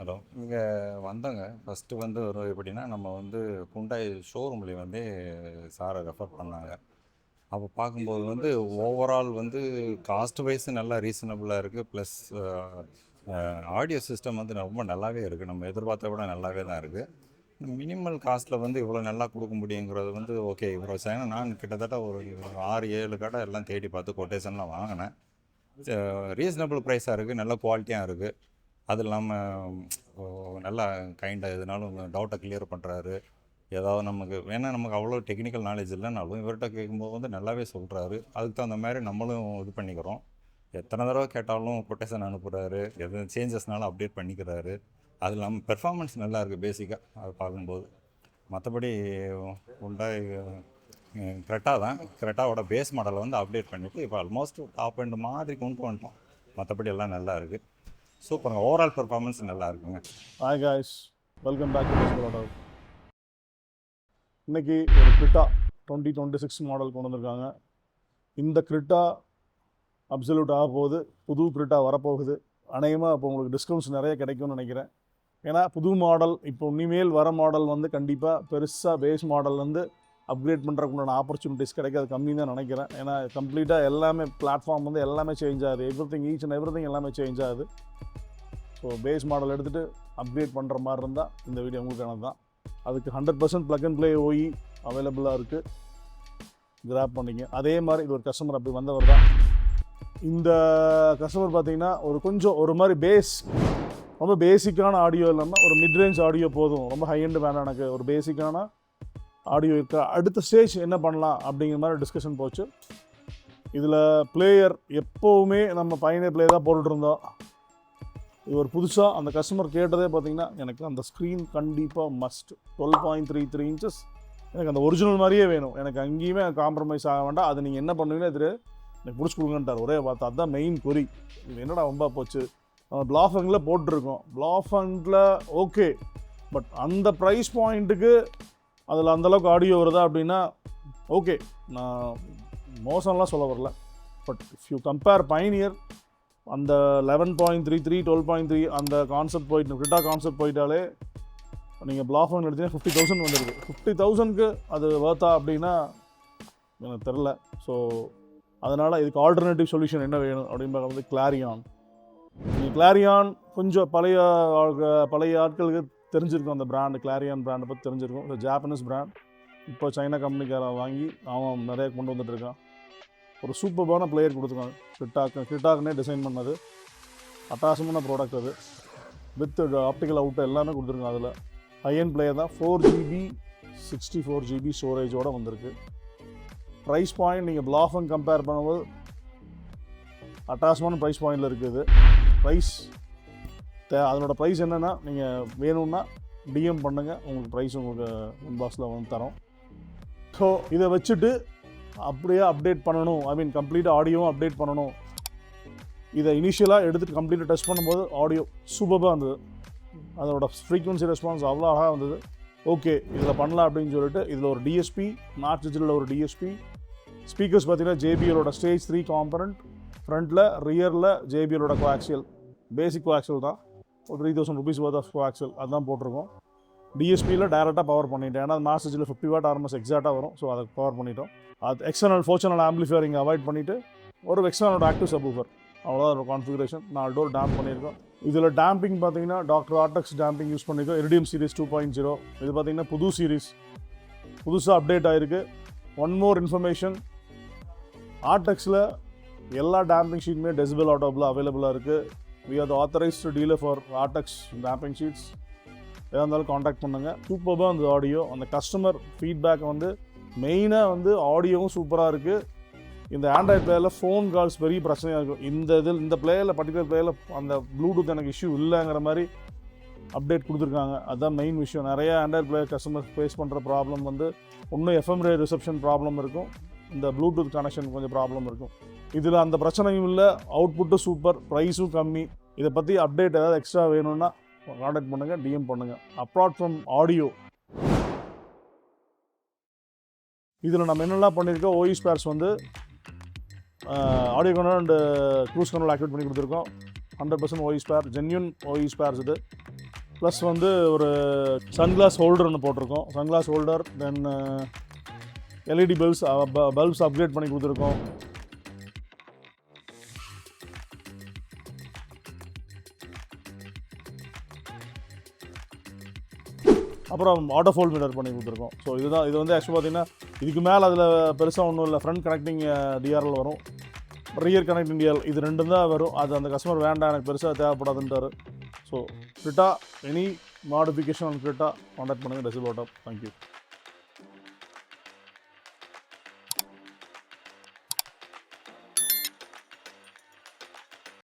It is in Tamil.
ஹலோ. இங்கே வந்தோங்க. ஃபஸ்ட்டு வந்து எப்படின்னா நம்ம வந்து ஹுண்டாய் ஷோரூம்லேயே வந்து சாரை ரெஃபர் பண்ணாங்க. அப்போ பார்க்கும்போது வந்து ஓவரால் வந்து காஸ்ட் வைஸ் நல்லா ரீசனபுளாக இருக்குது. ப்ளஸ் ஆடியோ சிஸ்டம் வந்து ரொம்ப நல்லாவே இருக்குது. நம்ம எதிர்பார்த்த விட நல்லாவே தான் இருக்குது. மினிமல் காஸ்ட்டில் வந்து இவ்வளோ நல்லா கொடுக்க முடியுங்கிறது வந்து ஓகே. இவ்வளோ ஏன்னா நான் கிட்டத்தட்ட ஒரு 6-7 கடை எல்லாம் தேடி பார்த்து கொட்டேஷன்லாம் வாங்கினேன். ரீசனபிள் ப்ரைஸாக இருக்குது, நல்ல குவாலிட்டியாக இருக்குது. அது இல்லாமல் நல்லா கைண்டாக எதுனாலும் டவுட்டை கிளியர் பண்ணுறாரு. ஏதாவது நமக்கு நமக்கு அவ்வளோ டெக்னிக்கல் நாலேஜ் இல்லைனாலும் இவர்கிட்ட கேட்கும்போது வந்து நல்லாவே சொல்கிறாரு. அதுக்கு தகுந்த மாதிரி நம்மளும் இது பண்ணிக்கிறோம். எத்தனை தடவை கேட்டாலும் கொட்டேஷன் அனுப்புகிறாரு. எது சேஞ்சஸ்னாலும் அப்டேட் பண்ணிக்கிறாரு. அது இல்லாமல் பெர்ஃபார்மன்ஸ் நல்லா இருக்குது பேசிக்காக அதை பார்க்கும்போது. மற்றபடி உண்டாய் கிரெட்டா தான். கிரெட்டாவோட பேஸ் மாடலை வந்து அப்டேட் பண்ணிவிட்டு இப்போ ஆல்மோஸ்ட் டாப் எண்ட் மாதிரி கொண்டு வந்துட்டோம். மற்றபடி எல்லாம் நல்லா இருக்குது. சூப்பருங்க. ஓவரால் பெர்ஃபார்மன்ஸ் நல்லா இருக்குங்க. Hi guys, welcome back to பஸ்கலோட. இன்றைக்கி ஒரு கிரிட்டா 2026 மாடல் கொண்டு வந்திருக்காங்க. இந்த கிரிட்டா அப்சல்யூட் ஆக போகுது. புது கிரிட்டா வரப்போகுது. அநேகமாக இப்போ உங்களுக்கு டிஸ்கவுண்ட்ஸ் நிறைய கிடைக்கும்னு நினைக்கிறேன். ஏன்னா புது மாடல் இப்போ இனிமேல் வர மாடல் வந்து கண்டிப்பாக பெருசாக பேஸ் மாடல்லேருந்து அப்கிரேட் பண்ணுறதுக்குண்டான ஆப்பர்ச்சுனிட்டிஸ் கிடைக்காது கம்மி தான் நினைக்கிறேன். ஏன்னா கம்ப்ளீட்டாக எல்லாமே பிளாட்ஃபார்ம் வந்து எல்லாமே சேஞ்ச் ஆகுது. ஈச் அண்ட் எவ்ரி திங் எல்லாமே சேஞ்ச் ஆகுது. ஸோ பேஸ் மாடல் எடுத்துகிட்டு அப்கிரேட் பண்ணுற மாதிரி இருந்தால் இந்த வீடியோ உங்களுக்கானது தான். அதுக்கு 100% ப்ளக் அண்ட் ப்ளே ஓஇ அவைலபிளாக இருக்குது. கிராப் பண்ணிங்க. அதே மாதிரி இது ஒரு கஸ்டமர் அப்படி வந்தவர் தான். இந்த கஸ்டமர் பார்த்திங்கன்னா ஒரு மாதிரி ரொம்ப பேசிக்கான ஆடியோ இல்லாமல் ஒரு மிட்ரேஞ்ச் ஆடியோ போதும், ரொம்ப ஹை எண்டு வேண்டாம், எனக்கு ஒரு பேசிக்கான ஆடியோ இருக்கா, அடுத்த ஸ்டேஜ் என்ன பண்ணலாம் அப்படிங்கிற மாதிரி டிஸ்கஷன் போச்சு. இதில் பிளேயர் எப்போவுமே நம்ம பையனே பிளே தான் போட்டுருந்தோம். இது ஒரு புதுசாக அந்த கஸ்டமர் கேட்டதே பார்த்திங்கன்னா எனக்கு அந்த ஸ்க்ரீன் கண்டிப்பாக மஸ்ட் 12.33 இன்ச்சஸ் எனக்கு அந்த ஒரிஜினல் மாதிரியே வேணும், எனக்கு அங்கேயுமே காம்ப்ரமைஸ் ஆக வேண்டாம், அது நீங்கள் என்ன பண்ணுவீங்கன்னா இது எனக்கு பிடிச்சி கொடுங்கன்ட்டார். ஒரே பார்த்து அதுதான் மெயின் குறி. இது என்னடா ரொம்ப போச்சு. நம்ம பிளாஃபங்கில் போட்டிருக்கோம். பிளாஃபங்கில் ஓகே, பட் அந்த ப்ரைஸ் பாயிண்ட்டுக்கு அதில் அந்தளவுக்கு ஆடியோ வருதா அப்படின்னா ஓகே, நான் மோசம்லாம் சொல்ல வரல. But if you compare Pioneer அந்த 11.33 12.3 அந்த கான்செப்ட் போயிட்டு கிரிட்டா கான்செப்ட் போயிட்டாலே நீங்கள் பிளாஃபங் எடுத்தீங்கன்னா 50,000 வந்துடுது. 50,000க்கு அது வர்த்தா அப்படின்னா எனக்கு தெரில. ஸோ அதனால் இதுக்கு ஆல்டர்னேட்டிவ் சொல்யூஷன் என்ன வேணும் அப்படின்னு பார்க்கும்போது கிளாரியான். நீங்கள் கிளாரியான் கொஞ்சம் பழைய ஆட்களுக்கு தெரிஞ்சிருக்கும். அந்த பிராண்டு கிளாரியான் பிராண்டை பற்றி தெரிஞ்சிருக்கும். இது ஜாப்பனீஸ் பிராண்ட். இப்போ சைனா கம்பெனிக்கார வாங்கி அவன் நிறைய கொண்டு வந்துட்டுருக்கான். ஒரு சூப்பர்பான பிளேயர் கொடுத்துருக்காங்க. கிரிட்டாக்குனே டிசைன் பண்ணது அட்டாசமான ப்ராடக்ட். அது வித் ஆப்டிக்கல் அவுட் எல்லாமே கொடுத்துருக்காங்க. அதில் ஹையன் பிளேயர் தான். 4GB 64GB ஸ்டோரேஜோடு வந்திருக்கு. ப்ரைஸ் பாயிண்ட் நீங்கள் பிளாஃபங் கம்பேர் பண்ணும்போது அட்டாசமான ப்ரைஸ் பாயிண்டில் இருக்குது. அதனோட ப்ரைஸ் என்னென்னா நீங்கள் வேணும்னா டிஎம் பண்ணுங்கள், உங்களுக்கு ப்ரைஸ் உங்களுக்கு இன்பாக்ஸில் வந்து தரோம். ஸோ இதை வச்சுட்டு அப்படியே அப்டேட் பண்ணணும், கம்ப்ளீட்டாக ஆடியோவும் அப்டேட் பண்ணணும். இதை இனிஷியலாக எடுத்துகிட்டு கம்ப்ளீட்டாக டெஸ்ட் பண்ணும்போது ஆடியோ சூப்பராக இருந்தது. அதோட ஃப்ரீக்வன்சி ரெஸ்பான்ஸ் அவ்வளோ அழகாக வந்தது. ஓகே, இதில் பண்ணலாம் அப்படின்னு சொல்லிட்டு இதில் ஒரு டிஎஸ்பி, நார்த் டிஜிட்டலில் ஒரு டிஎஸ்பி, ஸ்பீக்கர்ஸ் பார்த்தீங்கன்னா JBLோட ஸ்டேஜ் 3 காம்பனண்ட், ஃப்ரண்ட்டில் ரியரில் JBLோட கோஆக்சியல், பேசிக் கோஆக்சியல் தான். ஒரு 3,000 rupees worth ஆஃப் கோஆக்சியல் அதுதான் போட்டிருக்கோம். டிஎஸ்பியில் டேரெக்டாக பவர் பண்ணிட்டேன். ஏன்னா மாஸ் டிஜிட்டல் 50 வாட் ஆர்எம்எஸ் எக்ஸாக்டாக வரும். ஸோ அதை பவர் பண்ணிட்டோம். அது எக்ஸ்டர்னல் 4 சேனல் ஆம்பிளிஃபையர் இங்கே அவாய்ட் பண்ணிவிட்டு ஒரு எக்ஸ்டர்னல் ஆக்டிவ் சப்வூஃபர், அவ்வளோதான் ஒரு கான்ஃபிகரேஷன். 4 டோர் டேம்ப் பண்ணியிருக்கோம். இதில் டேம்பிங் பார்த்தீங்கன்னா டாக்டர் ஆர்டெக்ஸ் டேம்பிங் யூஸ் பண்ணியிருக்கோம். Iridium series 2.0. இது பார்த்தீங்கன்னா புது சீரிஸ், புதுசாக அப்டேட் ஆகிருக்கு. ஒன் மோர் இன்ஃபர்மேஷன், ஆர்டெக்ஸில் எல்லா டேம்பிங் ஷீட்டுமே டெசிபல் ஆட்டோபில் அவைலபிளாக இருக்குது. We are the authorised dealer for Artex damping sheets. எதாக இருந்தாலும் காண்டாக்ட் பண்ணுங்கள். சூப்பராக அந்த ஆடியோ, அந்த கஸ்டமர் ஃபீட்பேக் வந்து மெயினாக வந்து ஆடியோவும் சூப்பராக இருக்குது. இந்த ஆண்ட்ராய்ட் பிளேயரில் ஃபோன் கால்ஸ் பெரிய பிரச்சனையாக இருக்கும். இந்த பிளேயரில் பர்டிகுலர் பிளேயரில் அந்த ப்ளூடூத் எனக்கு இஷ்யூ இல்லைங்கிற மாதிரி அப்டேட் கொடுத்துருக்காங்க. அதுதான் மெயின் விஷயம். நிறைய ஆண்ட்ராய்ட் பிளேயர் கஸ்டமர் ஃபேஸ் பண்ணுற ப்ராப்ளம் வந்து ஒன்றும் எஃப்எம் ரே ரிசப்ஷன் ப்ராப்ளம் இருக்கும், இந்த ப்ளூடூத் கனெக்ஷன் கொஞ்சம் ப்ராப்ளம் இருக்கும். இதில் அந்த பிரச்சனையும் இல்லை, அவுட்புட்டும் சூப்பர், ப்ரைஸும் கம்மி. இதை பற்றி அப்டேட் ஏதாவது எக்ஸ்ட்ரா வேணும்னா காண்டாக்ட் பண்ணுங்கள், டிஎம் பண்ணுங்கள். அப்ராட் ஃப்ரம் ஆடியோ, இதில் நம்ம என்னெல்லாம் பண்ணியிருக்கோம், ஓஇ ஸ்பேர்ஸ் வந்து audio control and cruise control activate பண்ணி கொடுத்துருக்கோம். 100% OE spare, genuine OE spares. இது ப்ளஸ் வந்து ஒரு சன்கிளாஸ் ஹோல்டர் ஒன்று போட்டிருக்கோம். Sunglass holder, then LED bulbs upgrade பண்ணி கொடுத்துருக்கோம். அப்புறம் ஆட்டோ ஃபோல்ட் மிரர் பண்ணி கொடுத்துருக்கோம். ஸோ இது வந்து ஆக்சுவலாக பார்த்தீங்கன்னா இதுக்கு மேலே அதில் பெருசாக ஒன்றும் இல்லை. ஃப்ரண்ட் கனெக்டிங் டிஆர்எல் வரும், ரியர் கனெக்டிங் டிஆர்எல், இது ரெண்டும் தான் வரும். அது அந்த கஸ்டமர் வேண்டாம், எனக்கு பெருசாக தேவைப்படாதுன்ட்டார். So Creta, any modification on Creta contact பண்ணுங்கள் டெசில் ஆட்டோ. தேங்க்யூ.